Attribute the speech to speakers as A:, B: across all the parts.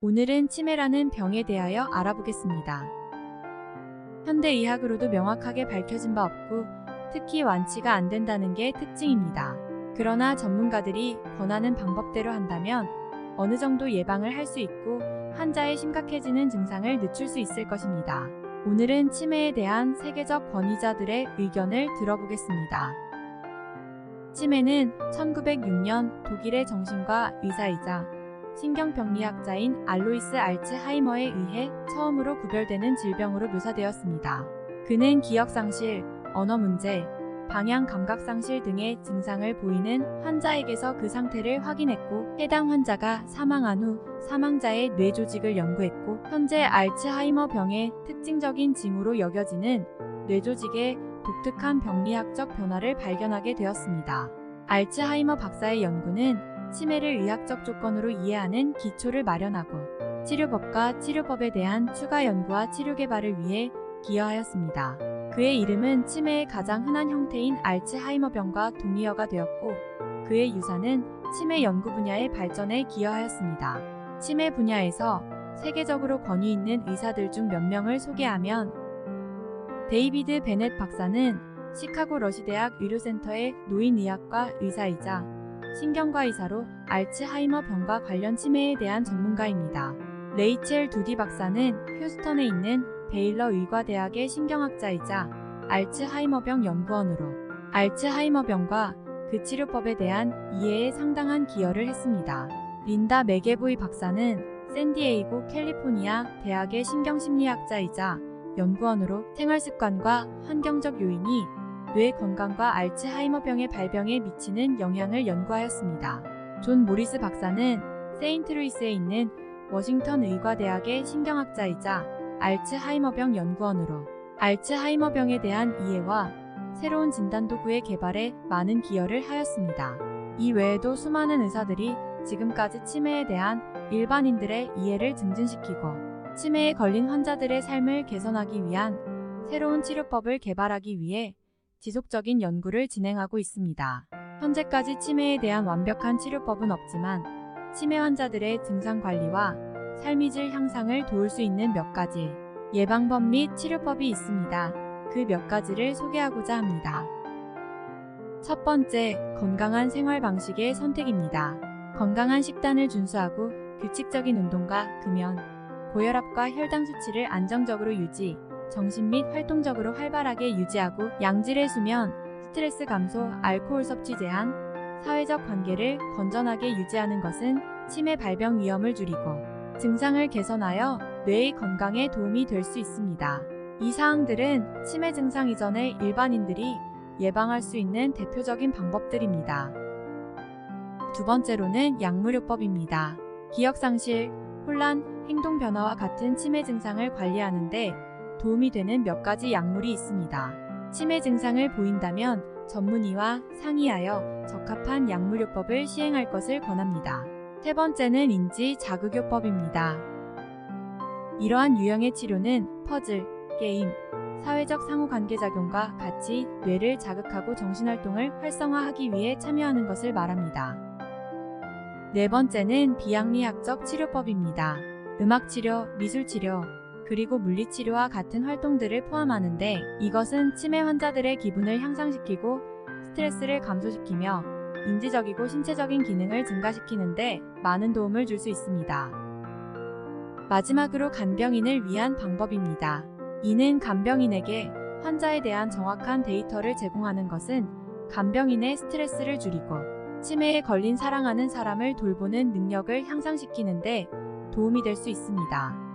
A: 오늘은 치매라는 병에 대하여 알아보겠습니다. 현대의학으로도 명확하게 밝혀진 바 없고 특히 완치가 안 된다는 게 특징입니다. 그러나 전문가들이 권하는 방법대로 한다면 어느 정도 예방을 할 수 있고 환자의 심각해지는 증상을 늦출 수 있을 것입니다. 오늘은 치매에 대한 세계적 권위자들의 의견을 들어보겠습니다. 치매는 1906년 독일의 정신과 의사이자 신경병리학자인 알로이스 알츠하이머에 의해 처음으로 구별되는 질병으로 묘사되었습니다. 그는 기억상실, 언어문제, 방향 감각상실 등의 증상을 보이는 환자에게서 그 상태를 확인했고 해당 환자가 사망한 후 사망자의 뇌 조직을 연구했고 현재 알츠하이머 병의 특징적인 징후로 여겨지는 뇌 조직의 독특한 병리학적 변화를 발견하게 되었습니다. 알츠하이머 박사의 연구는 치매를 의학적 조건으로 이해하는 기초를 마련하고 치료법과 치료법에 대한 추가 연구와 치료 개발을 위해 기여하였습니다. 그의 이름은 치매의 가장 흔한 형태인 알츠하이머병과 동의어가 되었고 그의 유산은 치매 연구 분야의 발전에 기여하였습니다. 치매 분야에서 세계적으로 권위 있는 의사들 중 몇 명을 소개하면 데이비드 베넷 박사는 시카고 러시대학 의료센터의 노인의학과 의사이자 신경과 의사로 알츠하이머 병과 관련 치매에 대한 전문가입니다. 레이첼 두디 박사는 휴스턴에 있는 베일러 의과대학의 신경학자이자 알츠하이머병 연구원으로 알츠하이머병과 그 치료법에 대한 이해에 상당한 기여를 했습니다. 린다 맥에보이 박사는 샌디에이고 캘리포니아 대학의 신경심리학자이자 연구원으로 생활습관과 환경적 요인이 뇌 건강과 알츠하이머병의 발병에 미치는 영향을 연구하였습니다. 존 모리스 박사는 세인트루이스에 있는 워싱턴 의과대학의 신경학자이자 알츠하이머병 연구원으로 알츠하이머병에 대한 이해와 새로운 진단도구의 개발에 많은 기여를 하였습니다. 이 외에도 수많은 의사들이 지금까지 치매에 대한 일반인들의 이해를 증진시키고 치매에 걸린 환자들의 삶을 개선하기 위한 새로운 치료법을 개발하기 위해 지속적인 연구를 진행하고 있습니다. 현재까지 치매에 대한 완벽한 치료법은 없지만 치매 환자들의 증상 관리와 삶의 질 향상을 도울 수 있는 몇 가지 예방법 및 치료법이 있습니다. 그 몇 가지를 소개하고자 합니다. 첫 번째, 건강한 생활 방식의 선택입니다. 건강한 식단을 준수하고 규칙적인 운동과 금연, 고혈압과 혈당 수치를 안정적으로 유지, 정신 및 활동적으로 활발하게 유지하고 양질의 수면, 스트레스 감소, 알코올 섭취 제한, 사회적 관계를 건전하게 유지하는 것은 치매 발병 위험을 줄이고 증상을 개선하여 뇌의 건강에 도움이 될 수 있습니다. 이 사항들은 치매 증상 이전의 일반인들이 예방할 수 있는 대표적인 방법들입니다. 두 번째로는 약물요법입니다. 기억상실, 혼란, 행동 변화와 같은 치매 증상을 관리하는 데 도움이 되는 몇 가지 약물이 있습니다. 치매 증상을 보인다면 전문의와 상의하여 적합한 약물요법을 시행할 것을 권합니다. 세 번째는 인지 자극요법입니다. 이러한 유형의 치료는 퍼즐, 게임, 사회적 상호관계작용과 같이 뇌를 자극하고 정신활동을 활성화하기 위해 참여하는 것을 말합니다. 네 번째는 비양리학적 치료법입니다. 음악치료, 미술치료, 그리고 물리치료와 같은 활동들을 포함하는데 이것은 치매 환자들의 기분을 향상시키고 스트레스를 감소시키며 인지적이고 신체적인 기능을 증가시키는데 많은 도움을 줄 수 있습니다. 마지막으로 간병인을 위한 방법입니다. 이는 간병인에게 환자에 대한 정확한 데이터를 제공하는 것은 간병인의 스트레스를 줄이고 치매에 걸린 사랑하는 사람을 돌보는 능력을 향상시키는데 도움이 될 수 있습니다.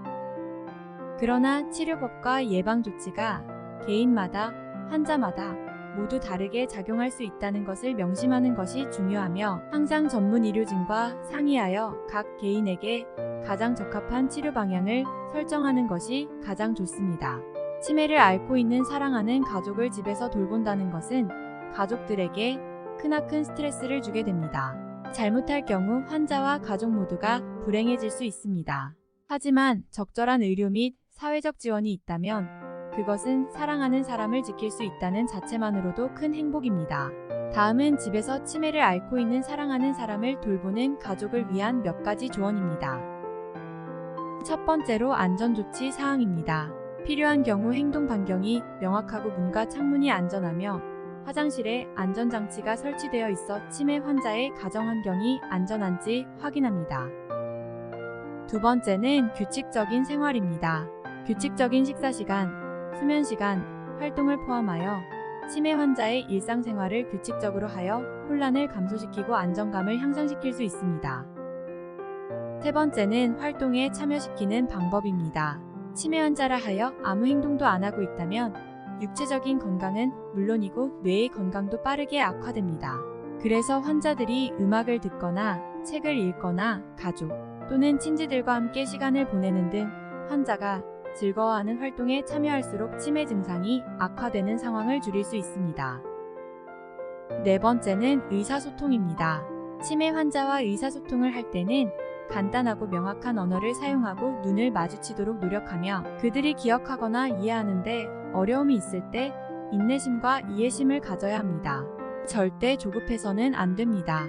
A: 그러나 치료법과 예방조치가 개인마다, 환자마다 모두 다르게 작용할 수 있다는 것을 명심하는 것이 중요하며 항상 전문 의료진과 상의하여 각 개인에게 가장 적합한 치료 방향을 설정하는 것이 가장 좋습니다. 치매를 앓고 있는 사랑하는 가족을 집에서 돌본다는 것은 가족들에게 크나큰 스트레스를 주게 됩니다. 잘못할 경우 환자와 가족 모두가 불행해질 수 있습니다. 하지만 적절한 의료 및 사회적 지원이 있다면 그것은 사랑하는 사람을 지킬 수 있다는 자체만으로도 큰 행복입니다. 다음은 집에서 치매를 앓고 있는 사랑하는 사람을 돌보는 가족을 위한 몇 가지 조언입니다. 첫 번째로 안전조치 사항입니다. 필요한 경우 행동 반경이 명확하고 문과 창문이 안전하며 화장실에 안전장치가 설치되어 있어 치매 환자의 가정 환경이 안전한지 확인합니다. 두 번째는 규칙적인 생활입니다. 규칙적인 식사 시간, 수면 시간, 활동을 포함하여 치매 환자의 일상생활을 규칙적으로 하여 혼란을 감소시키고 안정감을 향상시킬 수 있습니다. 세 번째는 활동에 참여시키는 방법입니다. 치매 환자라 하여 아무 행동도 안 하고 있다면 육체적인 건강은 물론이고 뇌의 건강도 빠르게 악화됩니다. 그래서 환자들이 음악을 듣거나 책을 읽거나 가족 또는 친지들과 함께 시간을 보내는 등 환자가 즐거워하는 활동에 참여할수록 치매 증상이 악화되는 상황을 줄일 수 있습니다. 네 번째는 의사소통입니다. 치매 환자와 의사소통을 할 때는 간단하고 명확한 언어를 사용하고 눈을 마주치도록 노력하며 그들이 기억하거나 이해하는데 어려움이 있을 때 인내심과 이해심을 가져야 합니다. 절대 조급해서는 안 됩니다.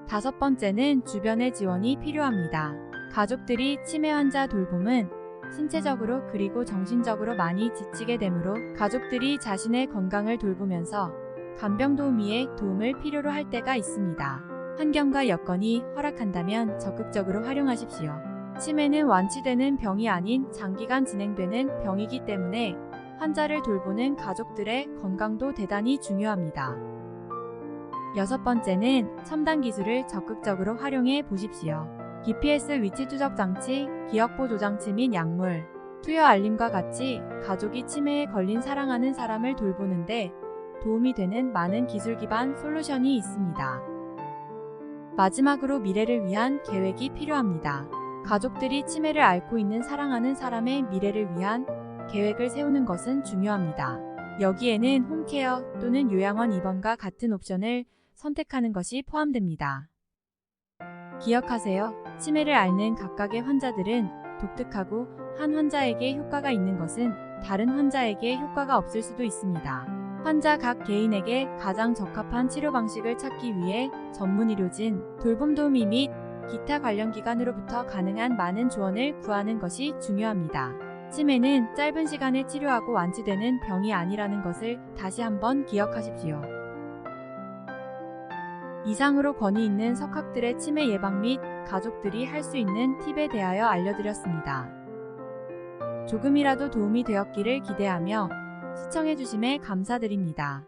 A: 다섯 번째는 주변의 지원이 필요합니다. 가족들이 치매 환자 돌봄은 신체적으로 그리고 정신적으로 많이 지치게 되므로 가족들이 자신의 건강을 돌보면서 간병도우미의 도움을 필요로 할 때가 있습니다. 환경과 여건이 허락한다면 적극적으로 활용하십시오. 치매는 완치되는 병이 아닌 장기간 진행되는 병이기 때문에 환자를 돌보는 가족들의 건강도 대단히 중요합니다. 여섯 번째는 첨단 기술을 적극적으로 활용해 보십시오. GPS 위치 추적 장치, 기억보 조장치 및 약물, 투여 알림과 같이 가족이 치매에 걸린 사랑하는 사람을 돌보는데 도움이 되는 많은 기술 기반 솔루션이 있습니다. 마지막으로 미래를 위한 계획이 필요합니다. 가족들이 치매를 앓고 있는 사랑하는 사람의 미래를 위한 계획을 세우는 것은 중요합니다. 여기에는 홈케어 또는 요양원 입원과 같은 옵션을 선택하는 것이 포함됩니다. 기억하세요. 치매를 앓는 각각의 환자들은 독특하고 한 환자에게 효과가 있는 것은 다른 환자에게 효과가 없을 수도 있습니다. 환자 각 개인에게 가장 적합한 치료 방식을 찾기 위해 전문 의료진, 돌봄 도우미 및 기타 관련 기관으로부터 가능한 많은 조언을 구하는 것이 중요합니다. 치매는 짧은 시간에 치료하고 완치되는 병이 아니라는 것을 다시 한번 기억하십시오. 이상으로 권위 있는 석학들의 치매 예방 및 가족들이 할 수 있는 팁에 대하여 알려드렸습니다. 조금이라도 도움이 되었기를 기대하며 시청해주심에 감사드립니다.